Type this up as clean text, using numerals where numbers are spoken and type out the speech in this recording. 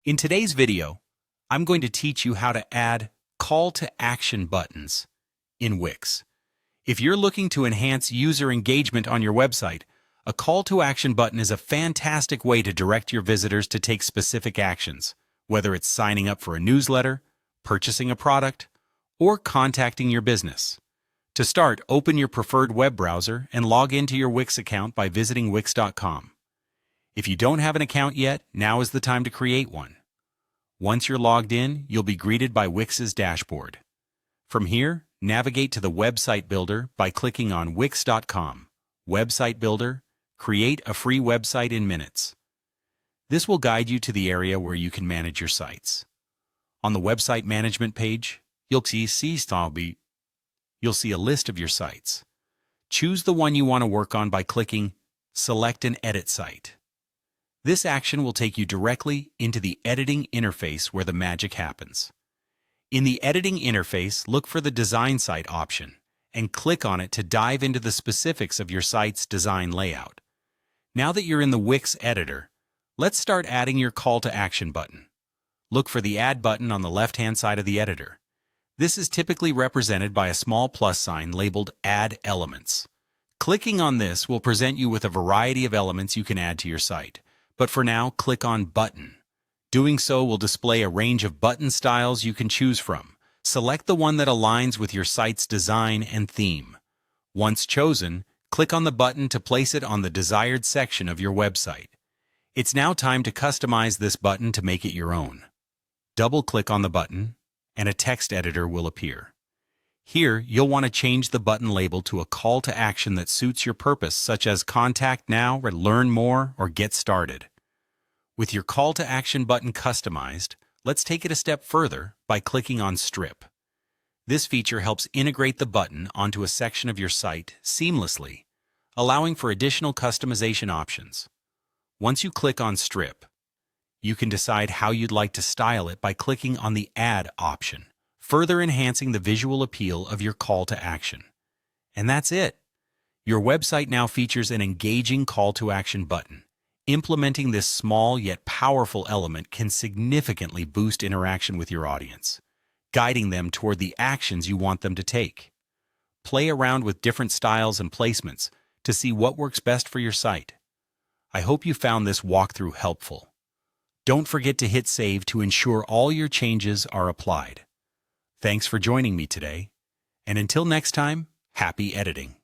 In today's video, I'm going to teach you how to add call to action buttons in Wix. If you're looking to enhance user engagement on your website, a call to action button is a fantastic way to direct your visitors to take specific actions, whether it's signing up for a newsletter, purchasing a product, or contacting your business. To start, open your preferred web browser and log into your Wix account by visiting Wix.com. If you don't have an account yet, now is the time to create one. Once you're logged in, you'll be greeted by Wix's dashboard. From here, navigate to the Website Builder by clicking on Wix.com. Website Builder, create a free website in minutes. This will guide you to the area where you can manage your sites. On the website management page, you'll see a list of your sites. Choose the one you want to work on by clicking Select an Edit Site. This action will take you directly into the editing interface where the magic happens. In the editing interface, look for the Design Site option and click on it to dive into the specifics of your site's design layout. Now that you're in the Wix Editor, let's start adding your call to action button. Look for the Add button on the left-hand side of the editor. This is typically represented by a small plus sign labeled Add Elements. Clicking on this will present you with a variety of elements you can add to your site. But for now, click on Button. Doing so will display a range of button styles you can choose from. Select the one that aligns with your site's design and theme. Once chosen, click on the button to place it on the desired section of your website. It's now time to customize this button to make it your own. Double-click on the button, and a text editor will appear. Here, you'll want to change the button label to a call to action that suits your purpose, such as Contact Now, or Learn More, or Get Started. With your call to action button customized, let's take it a step further by clicking on Strip. This feature helps integrate the button onto a section of your site seamlessly, allowing for additional customization options. Once you click on Strip, you can decide how you'd like to style it by clicking on the Add option, further enhancing the visual appeal of your call to action. And that's it. Your website now features an engaging call to action button. Implementing this small yet powerful element can significantly boost interaction with your audience, guiding them toward the actions you want them to take. Play around with different styles and placements to see what works best for your site. I hope you found this walkthrough helpful. Don't forget to hit save to ensure all your changes are applied. Thanks for joining me today, and until next time, happy editing.